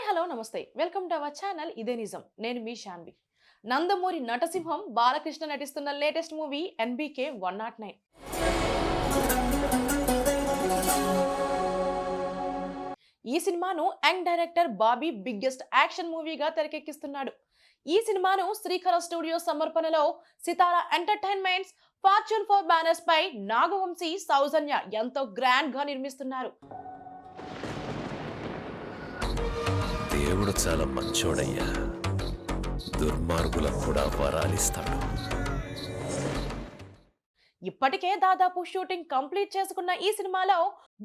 Hello నమస్తే welcome to our channel ఇదే నిజం నేను మీ శాన్వి. నందమూరి నటసింహం బాలకృష్ణ నటిస్తున్న లేటెస్ట్ మూవీ ఎన్బికే 109. ఈ సినిమాను young director Bobby biggest action మూవీగా తెరకెక్కిస్తున్నాడు. ఈ సినిమాను శ్రీకర స్టూడియో సమర్పణలో సితారా ఎంటర్టైన్మెంట్స్, ఫార్చ్యూన్ 4 బ్యానర్స్ పై నాగవంశీ, సౌజన్య ఎంతో గ్రాండ్ గా నిర్మిస్తున్నారు. దేవుడు చాలా మంచోడయ్యా, దుర్మార్గులకు కూడా వరాలిస్తాడు. ఇప్పటికే దాదాపు షూటింగ్ కంప్లీట్ చేసుకున్న ఈ సినిమాలో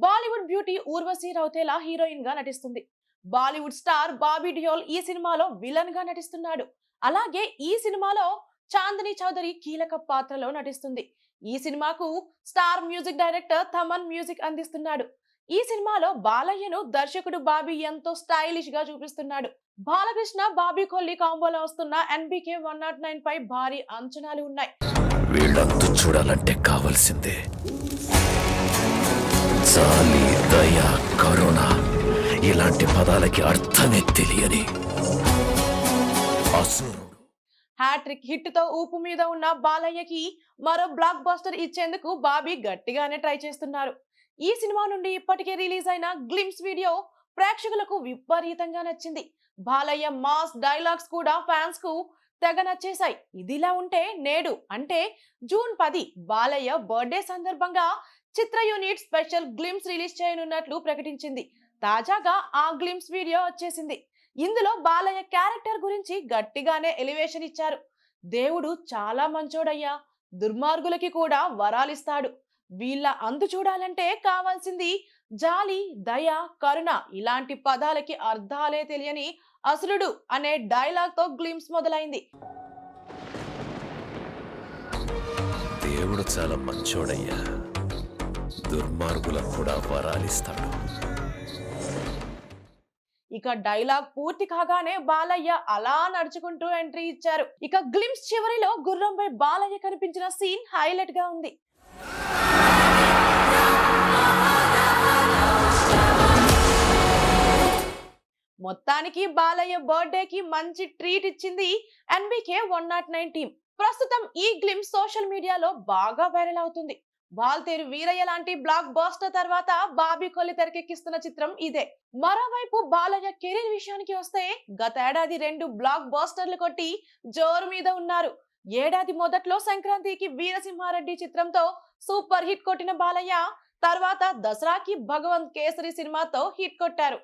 బాలీవుడ్ బ్యూటీ ఊర్వశి రౌతేలా హీరోయిన్ గా నటిస్తుంది. బాలీవుడ్ స్టార్ బాబీ డియోల్ ఈ సినిమాలో విలన్ గా నటిస్తున్నాడు. అలాగే ఈ సినిమాలో చాందిని చౌదరి కీలక పాత్రలో నటిస్తుంది. ఈ సినిమాకు star music director Thaman music అందిస్తున్నాడు. ఈ సినిమాలో బాలయ్యను దర్శకుడు బాబీ ఎంతో స్టైలిష్ గా చూపిస్తున్నాడు. బాలకృష్ణ బాబీ కొల్లి కాంబోలో వస్తున్న ఎన్బికే 109 పై భారీ అంచనాలు ఉన్నాయి. వీళ్ళంతా చూడాలంటే కావాల్సిందే జాలి, దయ, కరుణ ఇలాంటి పదాలకి అర్థమే తెలియని అసురుడు. హ్యాట్రిక్ హిట్ తో ఊపు మీద ఉన్న బాలయ్యకి మరో బ్లాక్ బస్టర్ ఇచ్చేందుకు బాబీ గట్టిగానే ట్రై చేస్తున్నారు. ఈ సినిమా నుండి ఇప్పటికే రిలీజ్ అయిన గ్లిమ్స్ వీడియో ప్రేక్షకులకు విపరీతంగా నచ్చింది. బాలయ్య మాస్ డైలాగ్స్ కూడా ఫ్యాన్స్ కు తెగ నచ్చేశాయి. ఇదిలా ఉంటే నేడు అంటే జూన్ 10 బాలయ్య బర్త్డే సందర్భంగా చిత్ర యూనిట్ స్పెషల్ గ్లిమ్స్ రిలీజ్ చేయనున్నట్లు ప్రకటించింది. తాజాగా ఆ గ్లిమ్స్ వీడియో వచ్చేసింది. ఇందులో బాలయ్య క్యారెక్టర్ గురించి గట్టిగానే ఎలివేషన్ ఇచ్చారు. దేవుడు చాలా మంచోడయ్యా, దుర్మార్గులకి కూడా వరాలిస్తాడు. వీళ్ళ అంతు చూడాలంటే కావాల్సింది జాలి, దయ, కరుణ ఇలాంటి పదాలకి అర్థాలే తెలియని అసురుడు అనే డైలాగ్ తో గ్లిమ్స్ మొదలైంది. దేవుడు చాలా మంచోడయ్యా, దుర్మార్గులకు కూడా వరాలిస్తాడు. ఇక డైలాగ్ పూర్తి కాగానే బాలయ్య అలా నడుచుకుంటూ ఎంట్రీ ఇచ్చారు. ఇక గ్లిమ్స్ చివరిలో గుర్రంపై బాలయ్య కనిపించిన సీన్ హైలైట్ గా ఉంది. మొత్తానికి బాలయ్య బర్త్డేకి మంచి ట్రీట్ ఇచ్చింది ఎన్బికే 109 టీమ్. ప్రస్తుతం ఈ గ్లిమ్స్ సోషల్ మీడియాలో బాగా వైరల్ అవుతుంది. వాల్తేరు వీరయ్య లాంటి బ్లాక్ బస్టర్ తర్వాత బాబీ కొల్లి తెరకెక్కిస్తున్న చిత్రం ఇదే. మరోవైపు బాలయ్య కెరీర్ విషయానికి వస్తే గత ఏడాది 2 బ్లాక్ బస్టర్లు కొట్టి జోరు మీద ఉన్నారు. ఏడాది మొదట్లో సంక్రాంతికి వీరసింహారెడ్డి చిత్రంతో సూపర్ హిట్ కొట్టిన బాలయ్య తర్వాత దసరాకి భగవంత్ కేసరి సినిమాతో హిట్ కొట్టారు.